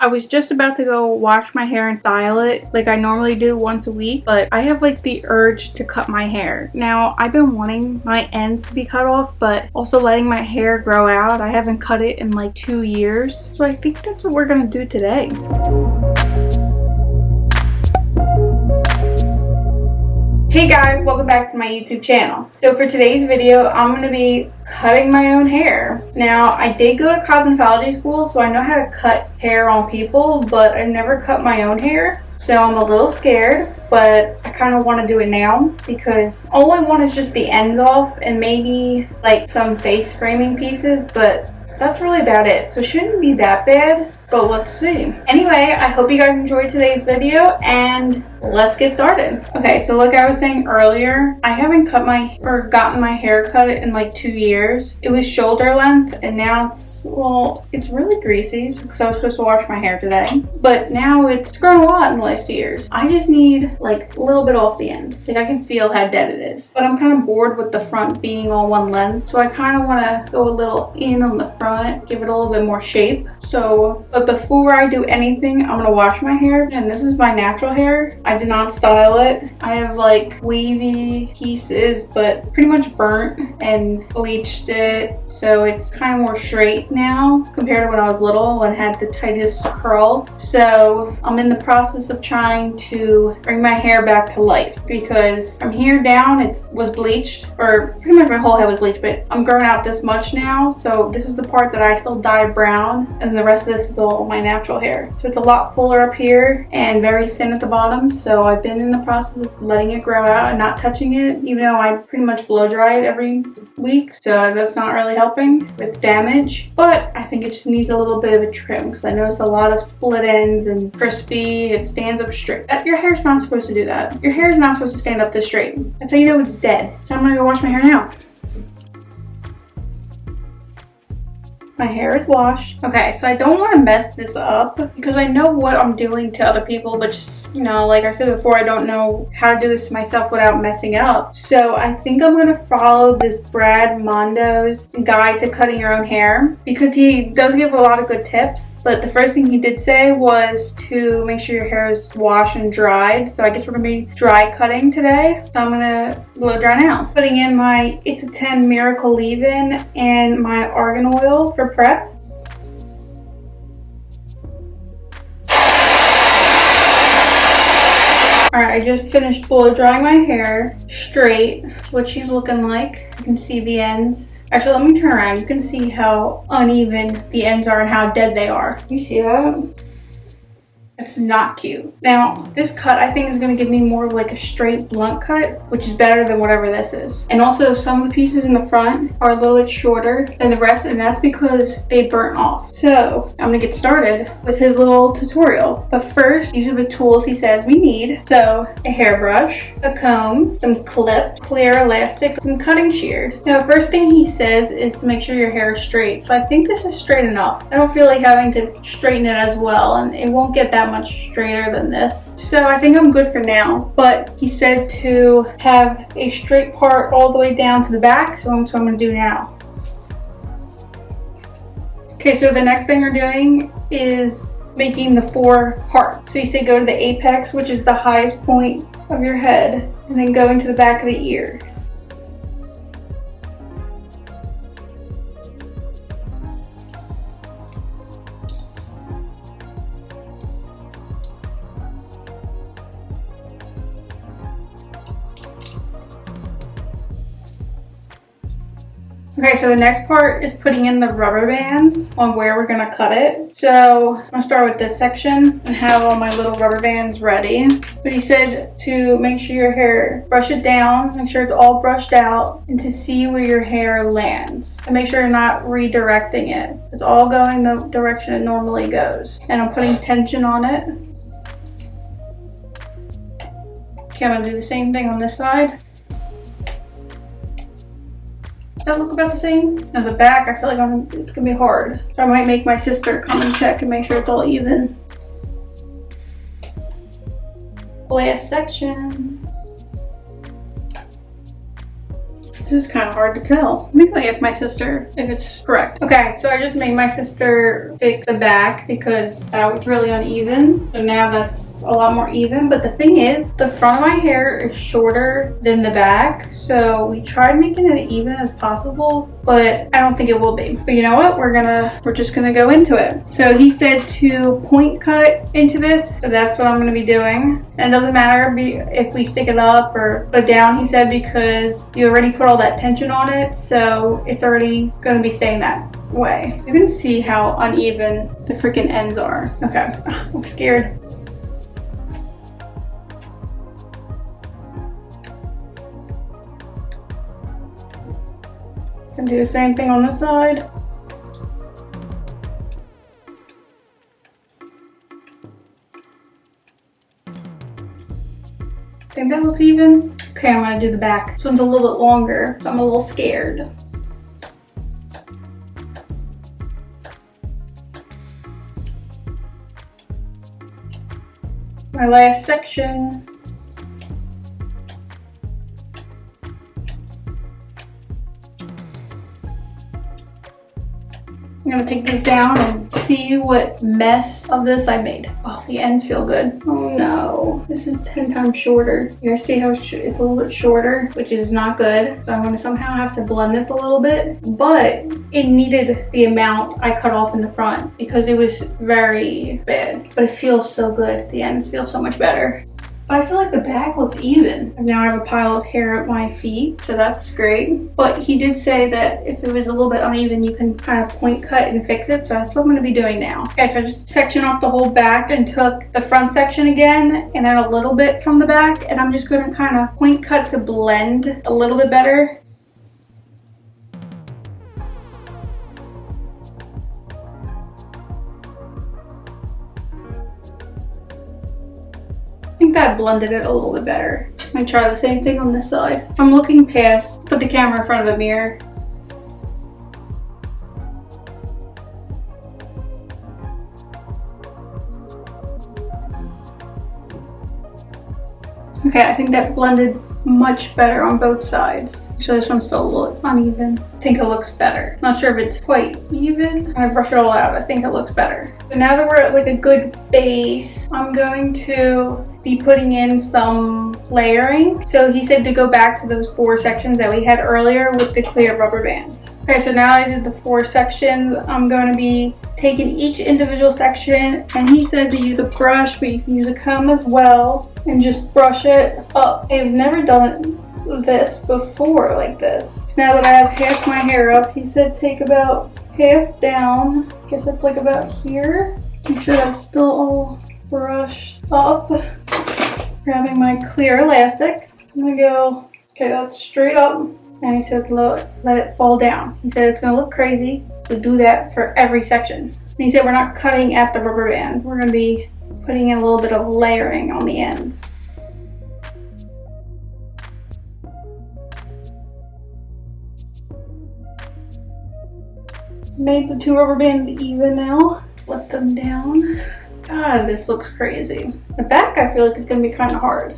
I was just about to go wash my hair and style it like I normally do once a week, but I have like the urge to cut my hair. Now, I've been wanting my ends to be cut off, but also letting my hair grow out. I haven't cut it in like 2 years. So I think that's what we're gonna do today. Hey guys, welcome back to my YouTube channel. So for today's video, I'm going to be cutting my own hair. Now, I did go to cosmetology school, so I know how to cut hair on people, but I've never cut my own hair. So I'm a little scared, but I kind of want to do it now because all I want is just the ends off and maybe like some face framing pieces, but that's really about it. So it shouldn't be that bad, but let's see. Anyway, I hope you guys enjoyed today's video and let's get started. Okay, so like I was saying earlier, I haven't gotten my hair cut in like 2 years. It was shoulder length and now it's really greasy because I was supposed to wash my hair today. But now it's grown a lot in the last 2 years. I just need like a little bit off the end. Like I can feel how dead it is. But I'm kind of bored with the front being all one length. So I kind of want to go a little in on the front, give it a little bit more shape. So, but before I do anything, I'm gonna wash my hair. And this is my natural hair. I did not style it. I have like wavy pieces, but pretty much burnt and bleached it. So it's kind of more straight now compared to when I was little and had the tightest curls. So I'm in the process of trying to bring my hair back to life because from here down it was bleached, or pretty much my whole head was bleached, but I'm growing out this much now. So this is the part that I still dyed brown, and the rest of this is all my natural hair. So it's a lot fuller up here and very thin at the bottom. So I've been in the process of letting it grow out and not touching it, even though I pretty much blow dry it every week. So that's not really helping with damage, but I think it just needs a little bit of a trim because I noticed a lot of split ends and crispy. It stands up straight. Your hair's not supposed to do that. Your hair is not supposed to stand up this straight. That's how you know it's dead. So I'm gonna go wash my hair now. My hair is washed. Okay, so I don't want to mess this up because I know what I'm doing to other people, but just, you know, like I said before, I don't know how to do this to myself without messing up. So I think I'm going to follow this Brad Mondo's guide to cutting your own hair because he does give a lot of good tips. But the first thing he did say was to make sure your hair is washed and dried. So I guess we're going to be dry cutting today. So I'm going to blow dry now. Putting in my It's a 10 Miracle Leave-In and my argan oil for prep. Alright, I just finished blow drying my hair straight. That's what she's looking like. You can see the ends. Actually, let me turn around. You can see how uneven the ends are and how dead they are. You see that? It's not cute. Now, this cut I think is going to give me more of like a straight blunt cut, which is better than whatever this is. And also some of the pieces in the front are a little bit shorter than the rest, and that's because they burnt off. So I'm gonna get started with his little tutorial. But first, these are the tools he says we need. So a hairbrush, a comb, some clips, clear elastics, some cutting shears. Now, the first thing he says is to make sure your hair is straight. So I think this is straight enough. I don't feel like having to straighten it as well, and it won't get that much straighter than this. So I think I'm good for now, but he said to have a straight part all the way down to the back, so that's what I'm going to do now. Okay, so the next thing we're doing is making the 4 parts. So you say go to the apex, which is the highest point of your head, and then go into the back of the ear. Okay, so the next part is putting in the rubber bands on where we're gonna cut it. So I'm gonna start with this section and have all my little rubber bands ready. But he said to make sure your hair, brush it down, make sure it's all brushed out, and to see where your hair lands. And make sure you're not redirecting it. It's all going the direction it normally goes. And I'm putting tension on it. Okay, I'm gonna do the same thing on this side. Does that look about the same? Now the back, I feel like it's gonna be hard. So I might make my sister come and check and make sure it's all even. Last section. This is kind of hard to tell. Maybe I ask my sister if it's correct. Okay, so I just made my sister fix the back because that was really uneven. So now that's a lot more even. But the thing is, the front of my hair is shorter than the back. So we tried making it even as possible, but I don't think it will be. But you know what? We're just gonna go into it. So he said to point cut into this. So that's what I'm gonna be doing. And it doesn't matter if we stick it up or put it down, he said, because you already put all that tension on it. So it's already gonna be staying that way. You can see how uneven the freaking ends are. Okay, I'm scared. And do the same thing on this side. Think that looks even? Okay, I'm gonna do the back. This one's a little bit longer, so I'm a little scared. My last section. I'm gonna take this down and see what mess of this I made. Oh, the ends feel good. Oh no, this is 10 times shorter. You guys see how it's a little bit shorter, which is not good. So I'm gonna somehow have to blend this a little bit, but it needed the amount I cut off in the front because it was very bad, but it feels so good. The ends feel so much better. But I feel like the back looks even. And now I have a pile of hair at my feet, so that's great. But he did say that if it was a little bit uneven, you can kind of point cut and fix it. So that's what I'm gonna be doing now. Okay, so I just sectioned off the whole back and took the front section again and then a little bit from the back. And I'm just gonna kind of point cut to blend a little bit better. I think that blended it a little bit better. I'm gonna try the same thing on this side. If I'm looking past, put the camera in front of a mirror. Okay, I think that blended much better on both sides. So this one's still a little uneven. I think it looks better. Not sure if it's quite even. I brush it all out. I think it looks better. So now that we're at like a good base, I'm going to be putting in some layering. So he said to go back to those 4 sections that we had earlier with the clear rubber bands. Okay, so now I did the 4 sections. I'm going to be taking each individual section, and he said to use a brush, but you can use a comb as well, and just brush it up. I've never done this before like this. So now that I have half my hair up, he said take about half down. I guess that's like about here. Make sure that's still all brushed up. Grabbing my clear elastic. I'm gonna go, okay, that's straight up. And he said let it fall down. He said it's gonna look crazy, so do that for every section. And he said we're not cutting at the rubber band. We're gonna be putting in a little bit of layering on the ends. Made the 2 rubber bands even now. Let them down. God, this looks crazy. The back I feel like is gonna be kind of hard.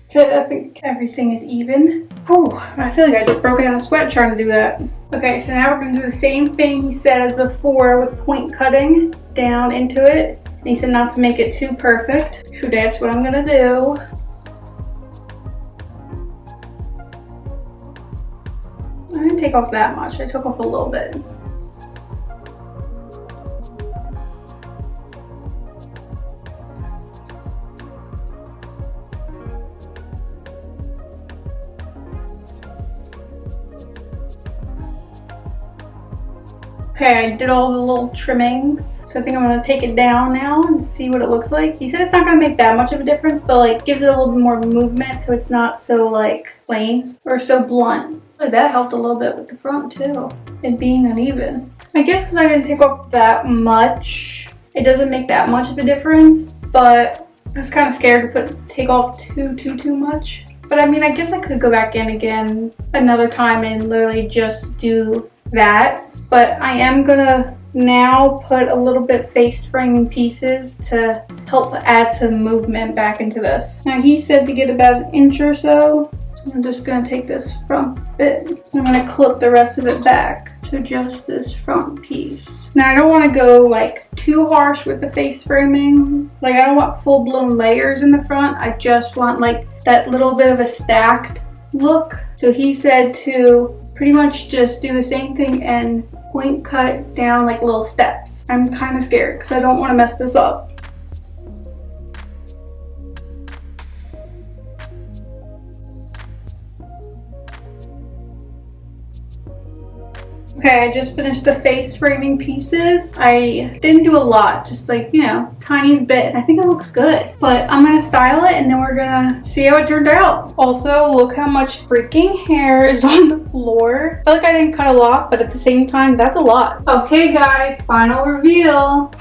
Okay, I think everything is even. Whew, I feel like I just broke out a sweat trying to do that. Okay, so now we're gonna do the same thing he said as before with point cutting down into it. And he said not to make it too perfect. So that's what I'm gonna do. I didn't take off that much, I took off a little bit. Okay, I did all the little trimmings. So I think I'm gonna take it down now and see what it looks like. He said it's not gonna make that much of a difference, but like gives it a little bit more movement so it's not so like plain or so blunt. Like that helped a little bit with the front too, it being uneven. I guess because I didn't take off that much, it doesn't make that much of a difference, but I was kind of scared to take off too much. But I mean, I guess I could go back in again another time and literally just do that. But I am gonna now put a little bit face framing pieces to help add some movement back into this. Now he said to get about an inch or so. I'm just gonna take this front bit. I'm gonna clip the rest of it back to just this front piece. Now I don't want to go like too harsh with the face framing. Like I don't want full-blown layers in the front. I just want like that little bit of a stacked look. So he said to pretty much just do the same thing and point cut down like little steps. I'm kind of scared because I don't want to mess this up. Okay, I just finished the face framing pieces. I didn't do a lot, just like, you know, tiniest bit. I think it looks good. But I'm gonna style it and then we're gonna see how it turned out. Also, look how much freaking hair is on the floor. I feel like I didn't cut a lot, but at the same time, that's a lot. Okay guys, final reveal.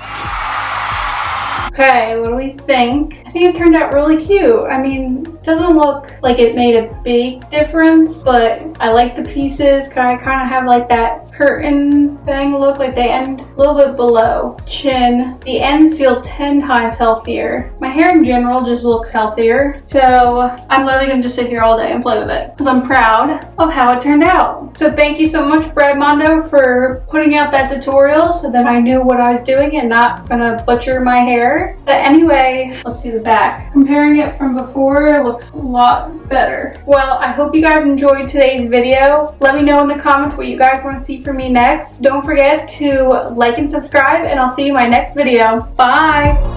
Okay, what do we think? I think it turned out really cute. I mean, it doesn't look like it made a big difference, but I like the pieces. I kind of have like that curtain thing look, like they end a little bit below chin. The ends feel 10 times healthier. My hair in general just looks healthier. So I'm literally gonna just sit here all day and play with it because I'm proud of how it turned out. So thank you so much, Brad Mondo, for putting out that tutorial so that I knew what I was doing and not gonna butcher my hair. But anyway, let's see the back. Comparing it from before, it looks a lot better. Well, I hope you guys enjoyed today's video. Let me know in the comments what you guys want to see from me next. Don't forget to like and subscribe, and I'll see you in my next video. Bye!